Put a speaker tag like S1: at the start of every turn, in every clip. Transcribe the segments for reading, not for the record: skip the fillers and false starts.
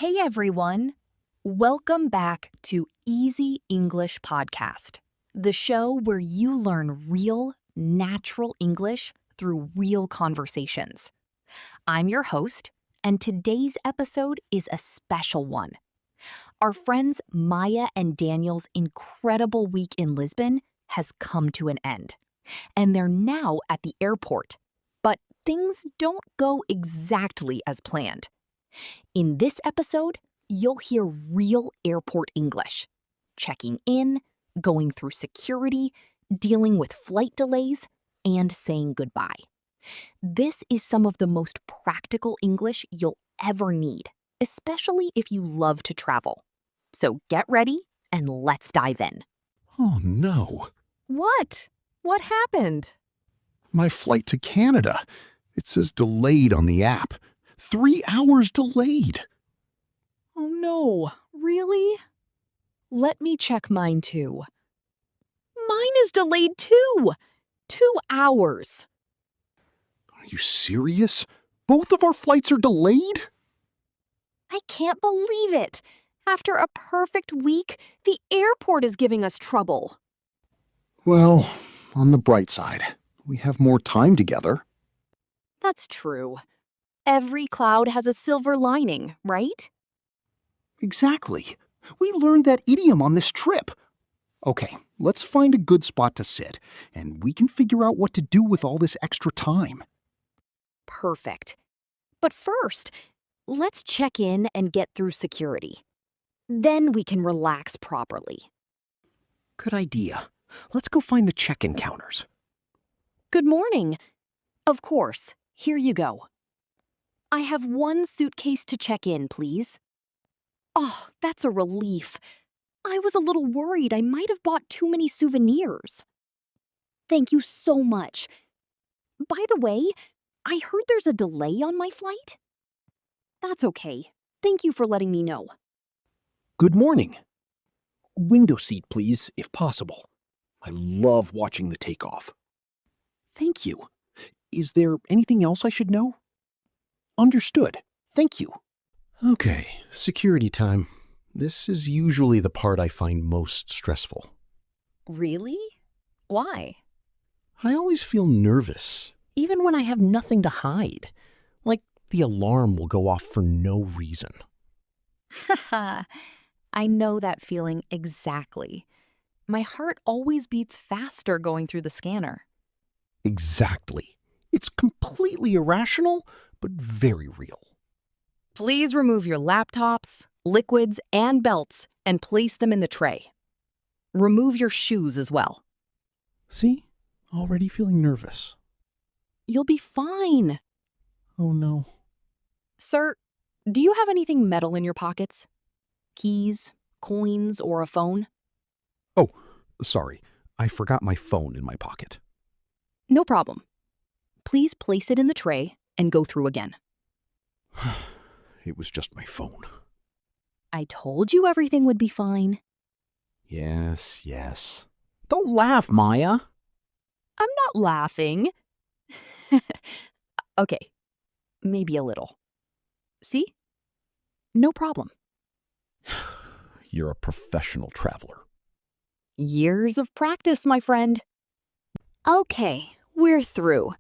S1: Hey everyone! Welcome back to Easy English Podcast, the show where you learn real, natural English through real conversations. I'm your host, and today's episode is a special one. Our friends Maya and Daniel's incredible week in Lisbon has come to an end, and they're now at the airport. But things don't go exactly as planned. In this episode, you'll hear real airport English, checking in, going through security, dealing with flight delays, and saying goodbye. This is some of the most practical English you'll ever need, especially if you love to travel. So get ready and let's dive in.
S2: Oh no.
S3: What? What happened?
S2: My flight to Canada. It says delayed on the app. 3 hours delayed.
S3: Oh no, really? Let me check mine too. Mine is delayed too. 2 hours.
S2: Are you serious? Both of our flights are delayed?
S3: I can't believe it. After a perfect week, the airport is giving us trouble.
S2: Well, on the bright side, we have more time together.
S3: That's true. Every cloud has a silver lining, right?
S2: Exactly. We learned that idiom on this trip. Okay, let's find a good spot to sit, and we can figure out what to do with all this extra time.
S3: Perfect. But first, let's check in and get through security. Then we can relax properly.
S4: Good idea. Let's go find the check-in counters.
S3: Good morning. Of course, here you go. I have 1 suitcase to check in, please. Oh, that's a relief. I was a little worried I might have bought too many souvenirs. Thank you so much. By the way, I heard there's a delay on my flight. That's okay. Thank you for letting me know.
S4: Good morning. Window seat, please, if possible. I love watching the takeoff. Thank you. Is there anything else I should know? Understood. Thank you.
S2: Okay, security time. This is usually the part I find most stressful.
S1: Really? Why?
S2: I always feel nervous,
S4: Even when I have nothing to hide. Like the alarm will go off for no reason.
S1: Haha, I know that feeling exactly. My heart always beats faster going through the scanner.
S4: Exactly. It's completely irrational, but very real.
S1: Please remove your laptops, liquids, and belts and place them in the tray. Remove your shoes as well.
S4: See? Already feeling nervous.
S1: You'll be fine.
S4: Oh no.
S1: Sir, do you have anything metal in your pockets? Keys, coins, or a phone?
S4: Oh, sorry. I forgot my phone in my pocket.
S1: No problem. Please place it in the tray and go through again.
S4: It was just my phone.
S1: I told you everything would be fine.
S4: Yes. Don't laugh, Maya.
S1: I'm not laughing. Okay, maybe a little. See? No problem.
S4: You're a professional traveler.
S1: Years of practice, my friend. Okay, we're through.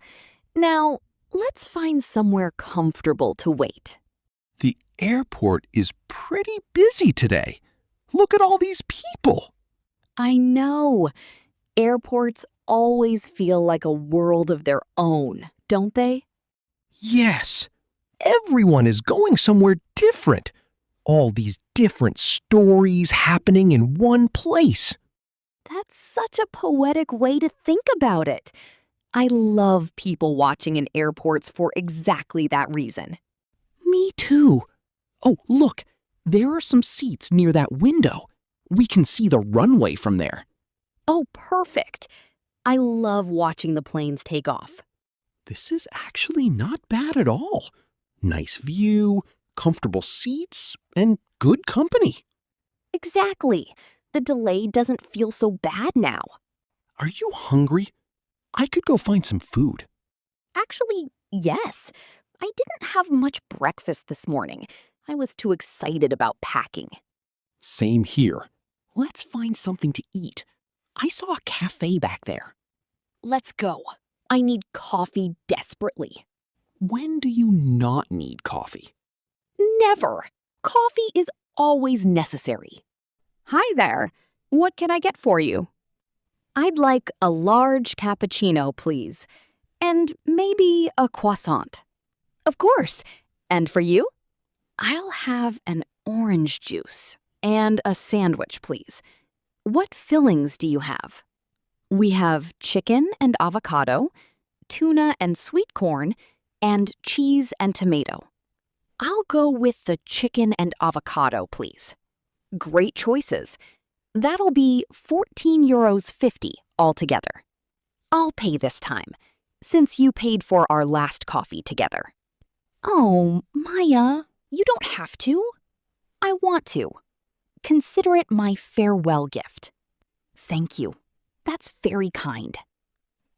S1: Now, let's find somewhere comfortable to wait.
S2: The airport is pretty busy today. Look at all these people.
S1: I know. Airports always feel like a world of their own, don't they?
S4: Yes. Everyone is going somewhere different. All these different stories happening in one place.
S1: That's such a poetic way to think about it. I love people watching in airports for exactly that reason.
S4: Me too. Oh, look. There are some seats near that window. We can see the runway from there.
S1: Oh, perfect. I love watching the planes take off.
S4: This is actually not bad at all. Nice view, comfortable seats, and good company.
S1: Exactly. The delay doesn't feel so bad now.
S4: Are you hungry? I could go find some food.
S1: Actually, yes. I didn't have much breakfast this morning.
S3: I was too excited about packing.
S4: Same here. Let's find something to eat. I saw a cafe back there.
S3: Let's go. I need coffee desperately.
S4: When do you not need coffee?
S3: Never. Coffee is always necessary.
S1: Hi there. What can I get for you?
S3: I'd like a large cappuccino, please. And maybe a croissant.
S1: Of course. And for you?
S3: I'll have an orange juice and a sandwich, please. What fillings do you have?
S1: We have chicken and avocado, tuna and sweet corn, and cheese and tomato.
S3: I'll go with the chicken and avocado, please.
S1: Great choices. That'll be €14.50 altogether. I'll pay this time, since you paid for our last coffee together.
S3: Oh, Maya, you don't have to.
S1: I want to. Consider it my farewell gift.
S3: Thank you. That's very kind.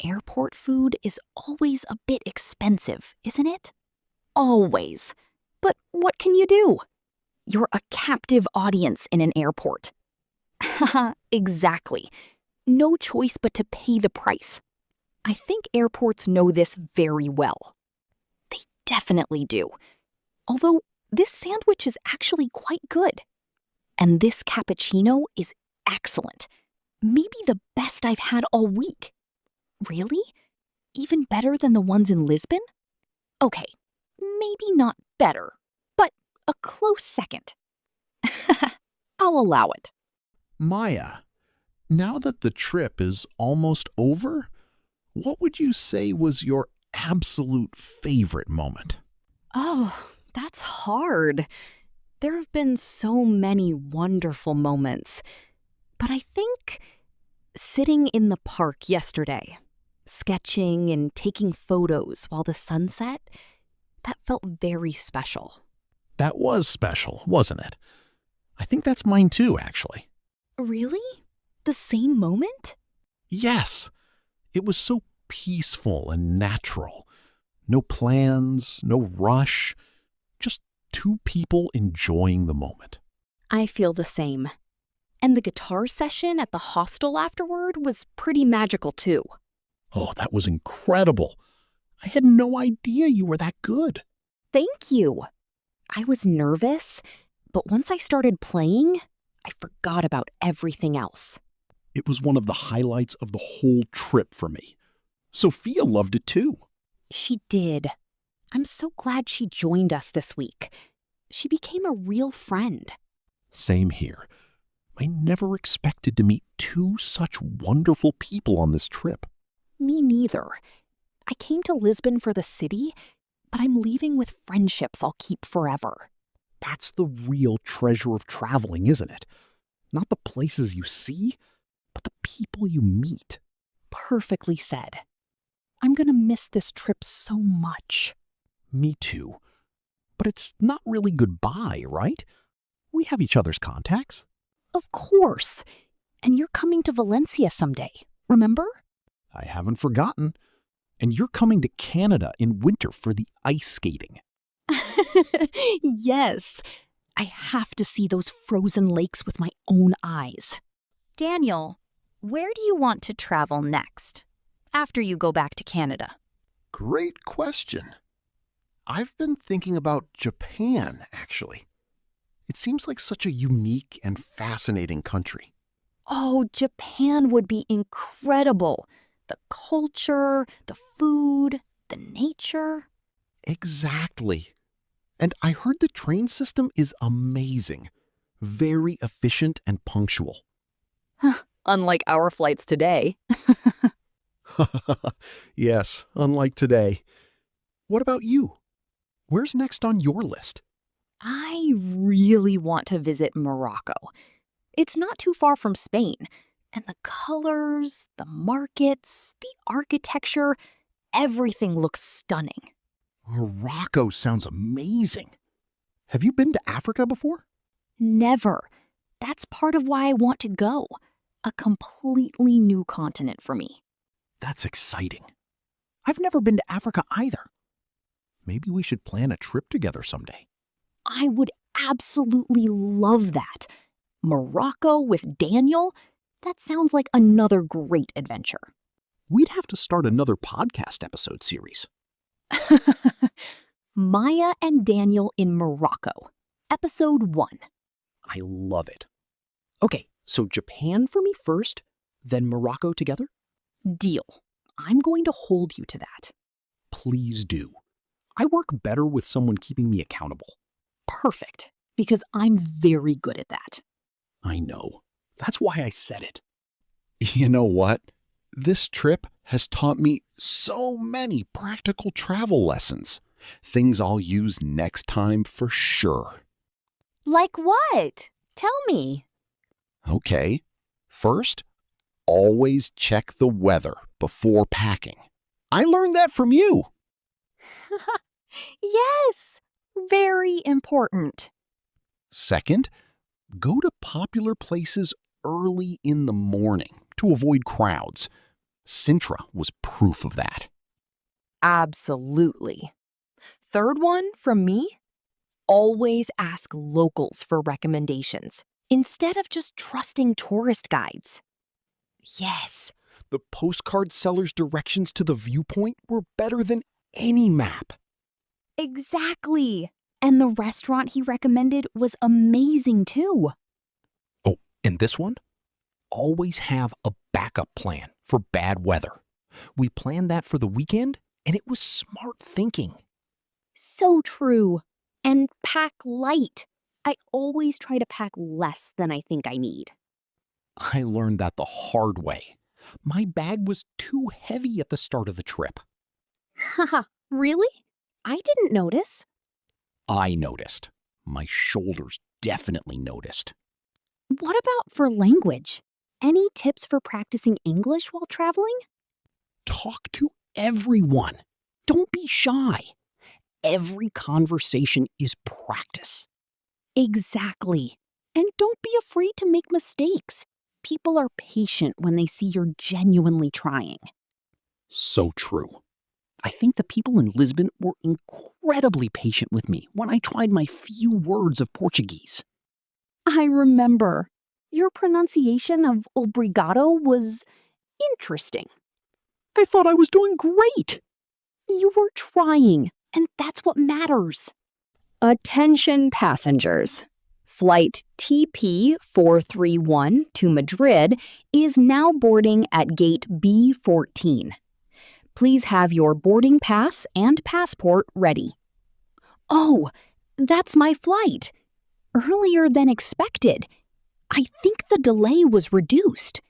S3: Airport food is always a bit expensive, isn't it?
S1: Always. But what can you do? You're a captive audience in an airport.
S3: Haha, exactly. No choice but to pay the price.
S1: I think airports know this very well.
S3: They definitely do.
S1: Although this sandwich is actually quite good. And this cappuccino is excellent. Maybe the best I've had all week.
S3: Really? Even better than the ones in Lisbon?
S1: Okay, maybe not better, but a close second. I'll allow it.
S5: Maya, now that the trip is almost over, what would you say was your absolute favorite moment?
S1: Oh, that's hard. There have been so many wonderful moments. But I think sitting in the park yesterday, sketching and taking photos while the sun set, that felt very special.
S5: That was special, wasn't it? I think that's mine too, actually.
S1: Really? The same moment?
S5: Yes. It was so peaceful and natural. No plans, no rush. Just two people enjoying the moment.
S1: I feel the same. And the guitar session at the hostel afterward was pretty magical too.
S5: Oh, that was incredible. I had no idea you were that good.
S1: Thank you. I was nervous, but once I started playing, I forgot about everything else.
S5: It was one of the highlights of the whole trip for me. Sophia loved it too.
S1: She did. I'm so glad she joined us this week. She became a real friend.
S5: Same here. I never expected to meet two such wonderful people on this trip.
S1: Me neither. I came to Lisbon for the city, but I'm leaving with friendships I'll keep forever.
S4: That's the real treasure of traveling, isn't it? Not the places you see, but the people you meet.
S1: Perfectly said. I'm gonna miss this trip so much.
S4: Me too. But it's not really goodbye, right? We have each other's contacts.
S1: Of course. And you're coming to Valencia someday, remember?
S4: I haven't forgotten. And you're coming to Canada in winter for the ice skating.
S1: Yes. I have to see those frozen lakes with my own eyes. Daniel, where do you want to travel next, after you go back to Canada?
S6: Great question. I've been thinking about Japan, actually. It seems like such a unique and fascinating country.
S1: Oh, Japan would be incredible. The culture, the food, the nature.
S6: Exactly. And I heard the train system is amazing. Very efficient and punctual.
S1: Unlike our flights today.
S6: Yes, unlike today. What about you? Where's next on your list?
S1: I really want to visit Morocco. It's not too far from Spain, and the colors, the markets, the architecture, everything looks stunning.
S6: Morocco sounds amazing. Have you been to Africa before?
S1: Never. That's part of why I want to go. A completely new continent for me.
S4: That's exciting. I've never been to Africa either. Maybe we should plan a trip together someday.
S1: I would
S3: absolutely love that. Morocco with Daniel? That sounds like another great adventure.
S4: We'd have to start another podcast episode series.
S3: Maya and Daniel in Morocco, Episode 1.
S4: I love it. Okay, so Japan for me first, then Morocco together?
S3: Deal. I'm going to hold you to that.
S4: Please do. I work better with someone keeping me accountable.
S3: Perfect, because I'm very good at that.
S4: I know. That's why I said it.
S5: You know what? This trip has taught me so many practical travel lessons. Things I'll use next time for sure.
S1: Like what? Tell me.
S5: Okay. First, always check the weather before packing. I learned that from you.
S1: Yes, very important.
S5: Second, go to popular places early in the morning to avoid crowds. Sintra was proof of that.
S1: Absolutely. Third one from me, always ask locals for recommendations instead of just trusting tourist guides.
S5: Yes, the postcard seller's directions to the viewpoint were better than any map.
S1: Exactly. And the restaurant he recommended was amazing too.
S4: Oh, and this one? Always have a backup plan for bad weather. We planned that for the weekend, and it was smart thinking.
S3: So true. And pack light. I always try to pack less than I think I need.
S4: I learned that the hard way. My bag was too heavy at the start of the trip.
S3: Haha, really? I didn't notice.
S4: I noticed. My shoulders definitely noticed.
S3: What about for language? Any tips for practicing English while traveling?
S4: Talk to everyone. Don't be shy. Every conversation is practice.
S3: Exactly. And don't be afraid to make mistakes. People are patient when they see you're genuinely trying.
S4: So true. I think the people in Lisbon were incredibly patient with me when I tried my few words of Portuguese.
S3: I remember. Your pronunciation of obrigado was interesting.
S4: I thought I was doing great.
S3: You were trying, and that's what matters.
S1: Attention passengers. Flight TP431 to Madrid is now boarding at gate B14. Please have your boarding pass and passport ready. Oh, that's my flight. Earlier than expected. I think the delay was reduced.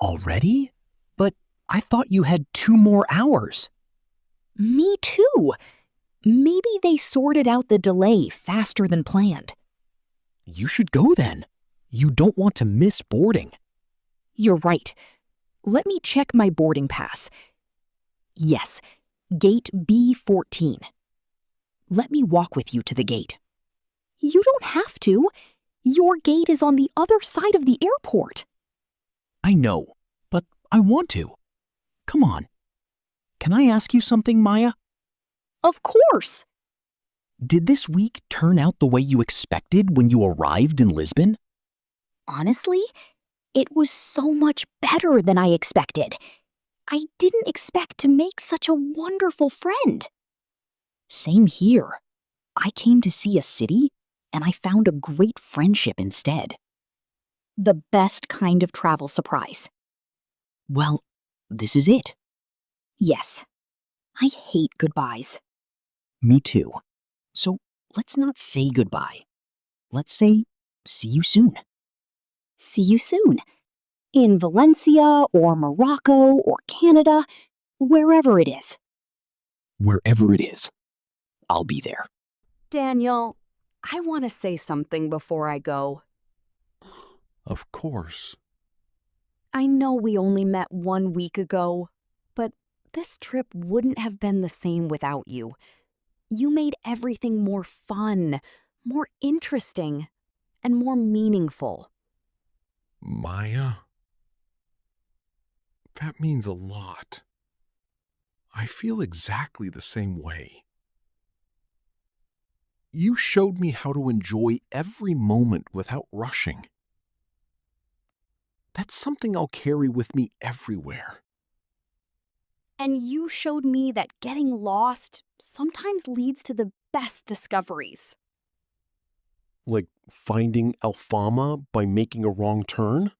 S4: Already? But I thought you had 2 more hours.
S3: Me too. Maybe they sorted out the delay faster than planned.
S4: You should go then. You don't want to miss boarding.
S3: You're right. Let me check my boarding pass. Yes, gate B14. Let me walk with you to the gate. You don't have to. Your gate is on the other side of the airport.
S4: I know, but I want to. Come on. Can I ask you something, Maya?
S3: Of course.
S4: Did this week turn out the way you expected when you arrived in Lisbon?
S3: Honestly, it was so much better than I expected. I didn't expect to make such a wonderful friend. Same here. I came to see a city, and I found a great friendship instead. The best kind of travel surprise.
S4: Well, this is it.
S3: Yes. I hate goodbyes.
S4: Me too. So let's not say goodbye. Let's say see you soon.
S3: See you soon. In Valencia or Morocco or Canada, wherever it is.
S4: Wherever it is, I'll be there.
S1: Daniel, I want to say something before I go.
S5: Of course.
S1: I know we only met 1 week ago, but this trip wouldn't have been the same without you. You made everything more fun, more interesting, and more meaningful.
S5: Maya? That means a lot. I feel exactly the same way. You showed me how to enjoy every moment without rushing. That's something I'll carry with me everywhere.
S3: And you showed me that getting lost sometimes leads to the best discoveries.
S5: Like finding Alfama by making a wrong turn?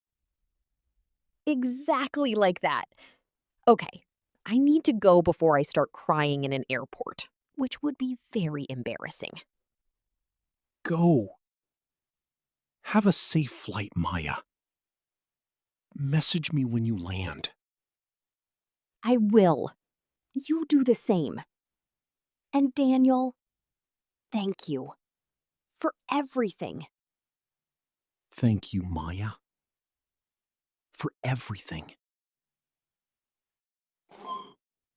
S3: Exactly like that. Okay, I need to go before I start crying in an airport, which would be very embarrassing.
S5: Go. Have a safe flight, Maya. Message me when you land.
S3: I will. You do the same. And Daniel, thank you for everything.
S5: Thank you, Maya. For everything.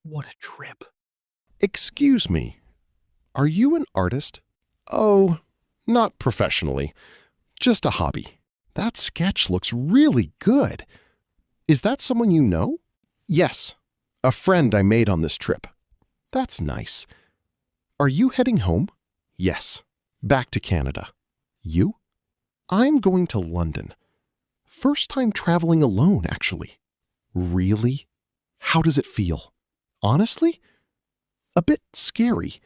S5: What a trip.
S6: Excuse me, are you an artist? Oh, not professionally, just a hobby. That sketch looks really good. Is that someone you know? Yes, a friend I made on this trip. That's nice. Are you heading home? Yes, back to Canada. You? I'm going to London. First time traveling alone, actually. Really? How does it feel? Honestly? A bit scary,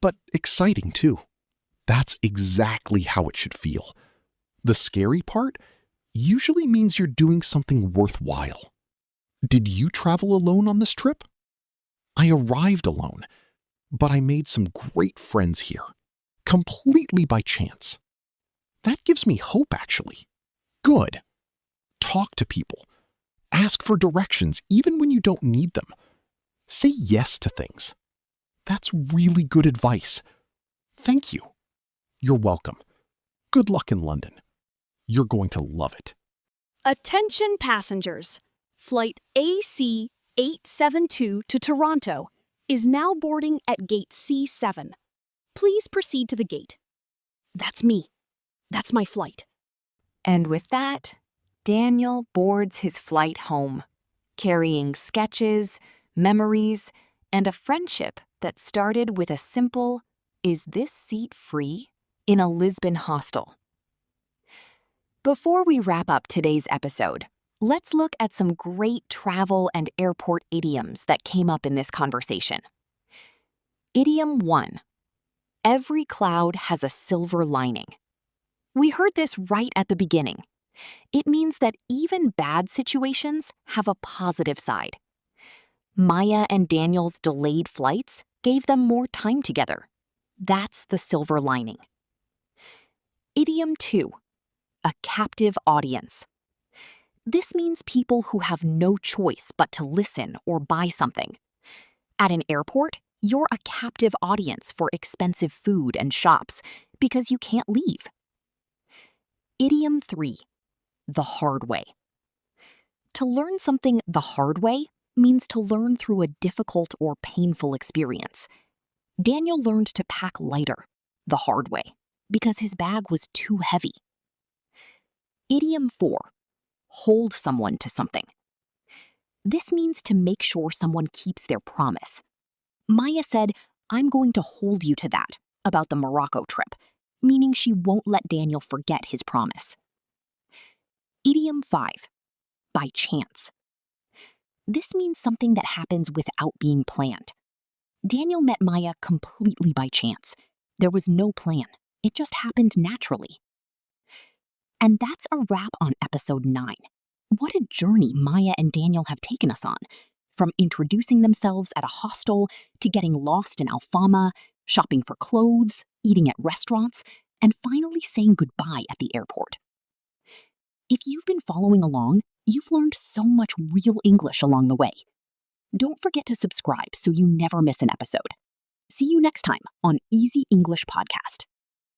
S6: but exciting too. That's exactly how it should feel. The scary part usually means you're doing something worthwhile. Did you travel alone on this trip? I arrived alone, but I made some great friends here, completely by chance. That gives me hope, actually. Good. Talk to people. Ask for directions even when you don't need them. Say yes to things. That's really good advice. Thank you. You're welcome. Good luck in London. You're going to love it.
S3: Attention passengers. Flight AC 872 to Toronto is now boarding at gate C7. Please proceed to the gate. That's me. That's my flight.
S1: And with that, Daniel boards his flight home, carrying sketches, memories, and a friendship that started with a simple, "Is this seat free?" in a Lisbon hostel. Before we wrap up today's episode, let's look at some great travel and airport idioms that came up in this conversation. Idiom 1. Every cloud has a silver lining. We heard this right at the beginning. It means that even bad situations have a positive side. Maya and Daniel's delayed flights gave them more time together. That's the silver lining. Idiom 2. A captive audience. This means people who have no choice but to listen or buy something. At an airport, you're a captive audience for expensive food and shops because you can't leave. Idiom 3. The hard way. To learn something the hard way means to learn through a difficult or painful experience. Daniel learned to pack lighter, the hard way, because his bag was too heavy. Idiom 4. Hold someone to something. This means to make sure someone keeps their promise. Maya said, "I'm going to hold you to that," about the Morocco trip, meaning she won't let Daniel forget his promise. Idiom 5. By chance. This means something that happens without being planned. Daniel met Maya completely by chance. There was no plan. It just happened naturally. And that's a wrap on episode 9. What a journey Maya and Daniel have taken us on. From introducing themselves at a hostel to getting lost in Alfama, shopping for clothes, eating at restaurants, and finally saying goodbye at the airport. If you've been following along, you've learned so much real English along the way. Don't forget to subscribe so you never miss an episode. See you next time on Easy English Podcast.